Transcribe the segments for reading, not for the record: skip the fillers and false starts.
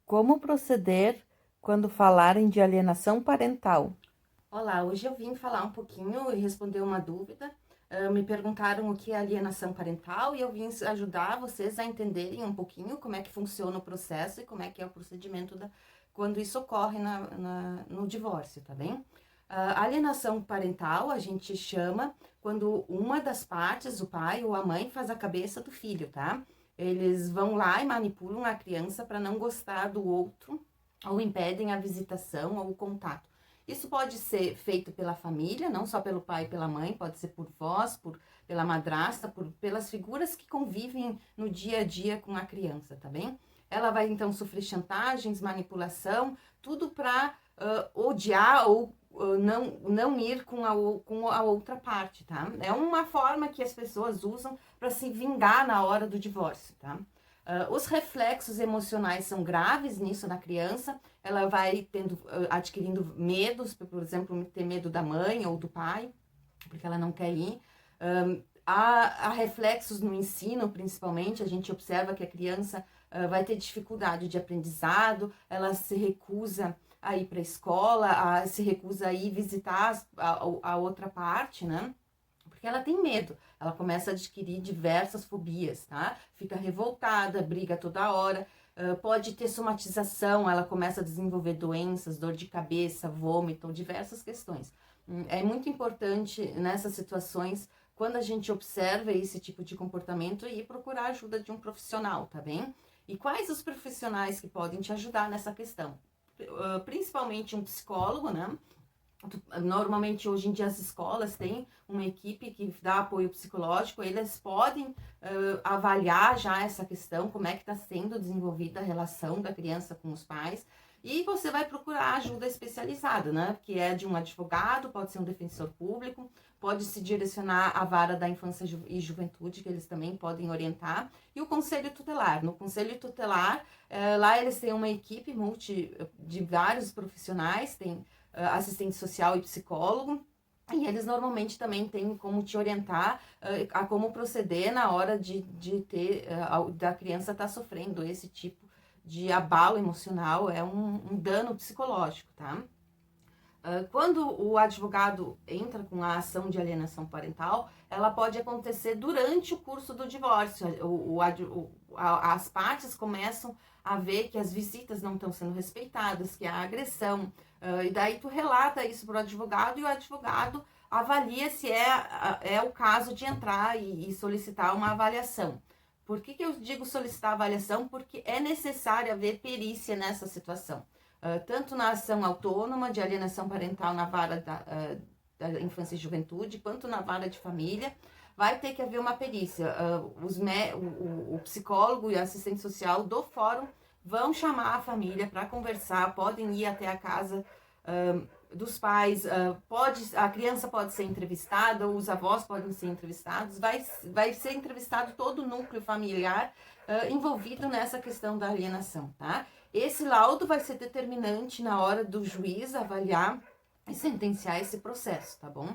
Como proceder quando falarem de alienação parental? Olá, hoje eu vim falar um pouquinho e responder uma dúvida. Me perguntaram o que é alienação parental e eu vim ajudar vocês a entenderem um pouquinho como é que funciona o processo e como é que é o procedimento quando isso ocorre no divórcio, tá bem? Alienação parental a gente chama quando uma das partes, o pai ou a mãe, faz a cabeça do filho, tá? Eles vão lá e manipulam a criança para não gostar do outro ou impedem a visitação ou o contato. Isso pode ser feito pela família, não só pelo pai e pela mãe, pode ser por vós, pela madrasta, pelas figuras que convivem no dia a dia com a criança, tá bem? Ela vai então sofrer chantagens, manipulação, tudo para odiar ou não ir com a outra parte, tá? É uma forma que as pessoas usam para se vingar na hora do divórcio, tá? Os reflexos emocionais são graves nisso na criança. Ela vai adquirindo medos, por exemplo, ter medo da mãe ou do pai, porque ela não quer ir. Há reflexos no ensino, principalmente. A gente observa que a criança vai ter dificuldade de aprendizado, ela se recusa a ir para a escola, se recusa a ir visitar a outra parte, né? Porque ela tem medo, ela começa a adquirir diversas fobias, tá? Fica revoltada, briga toda hora, pode ter somatização, ela começa a desenvolver doenças, dor de cabeça, vômito, diversas questões. É muito importante nessas situações, quando a gente observa esse tipo de comportamento, ir procurar a ajuda de um profissional, tá bem? E quais os profissionais que podem te ajudar nessa questão? Principalmente um psicólogo, né? Normalmente hoje em dia as escolas têm uma equipe que dá apoio psicológico, eles podem avaliar já essa questão, como é que está sendo desenvolvida a relação da criança com os pais, e você vai procurar ajuda especializada, né? Que é de um advogado, pode ser um defensor público, pode se direcionar à vara da infância e juventude, que eles também podem orientar, e o conselho tutelar. No conselho tutelar, lá eles têm uma equipe de vários profissionais, tem assistente social e psicólogo. E eles normalmente também têm como te orientar a como proceder na hora de ter, da criança estar sofrendo esse tipo de abalo emocional, é um dano psicológico, tá? Quando o advogado entra com a ação de alienação parental, ela pode acontecer durante o curso do divórcio. As partes começam a ver que as visitas não estão sendo respeitadas, que há agressão, e daí tu relata isso para o advogado e o advogado avalia se é o caso de entrar e solicitar uma avaliação. Por que eu digo solicitar avaliação? Porque é necessário haver perícia nessa situação. Tanto na ação autônoma de alienação parental na vara da infância e juventude, quanto na vara de família, vai ter que haver uma perícia. O psicólogo e a assistente social do fórum vão chamar a família para conversar, podem ir até a casa dos pais, a criança pode ser entrevistada, os avós podem ser entrevistados, vai ser entrevistado todo o núcleo familiar envolvido nessa questão da alienação, tá? Esse laudo vai ser determinante na hora do juiz avaliar e sentenciar esse processo, tá bom?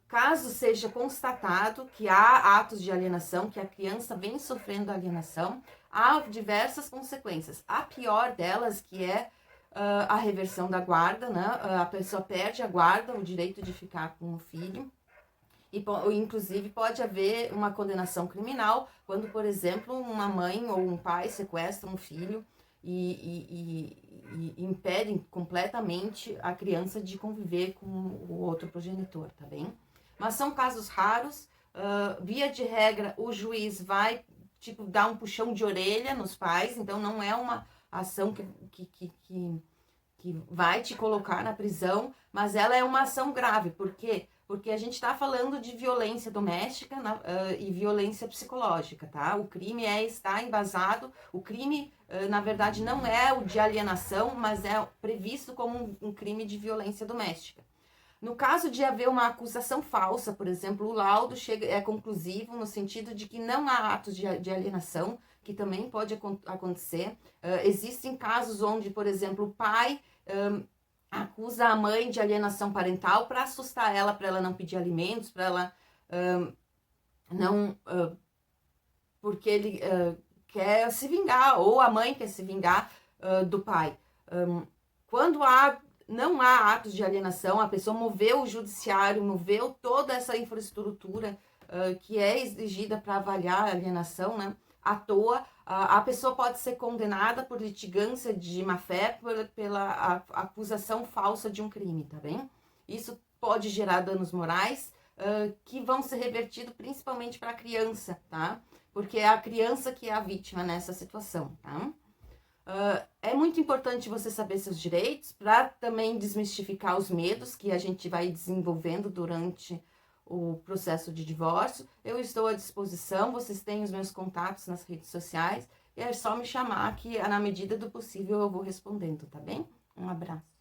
Caso seja constatado que há atos de alienação, que a criança vem sofrendo alienação, há diversas consequências. A pior delas, que é a reversão da guarda, né? A pessoa perde a guarda, o direito de ficar com o filho. E, inclusive, pode haver uma condenação criminal quando, por exemplo, uma mãe ou um pai sequestram um filho e impedem completamente a criança de conviver com o outro progenitor, tá bem? Mas são casos raros. Via de regra, o juiz vai tipo dar um puxão de orelha nos pais, então não é uma ação que vai te colocar na prisão, mas ela é uma ação grave. Por quê? Porque a gente está falando de violência doméstica e violência psicológica, tá? O crime está embasado, o crime, na verdade, não é o de alienação, mas é previsto como um crime de violência doméstica. No caso de haver uma acusação falsa, por exemplo, o laudo é conclusivo no sentido de que não há atos de alienação, que também pode acontecer. Existem casos onde, por exemplo, o pai acusa a mãe de alienação parental para assustar ela, para ela não pedir alimentos, para ela não... porque ele quer se vingar, ou a mãe quer se vingar, do pai. Quando não há atos de alienação, a pessoa moveu o judiciário, moveu toda essa infraestrutura que é exigida para avaliar a alienação, né? À toa, a pessoa pode ser condenada por litigância de má-fé pela acusação falsa de um crime, tá bem? Isso pode gerar danos morais que vão ser revertidos principalmente para a criança, tá? Porque é a criança que é a vítima nessa situação, tá? É muito importante você saber seus direitos para também desmistificar os medos que a gente vai desenvolvendo durante o processo de divórcio. Eu estou à disposição, vocês têm os meus contatos nas redes sociais e é só me chamar que, na medida do possível, eu vou respondendo, tá bem? Um abraço.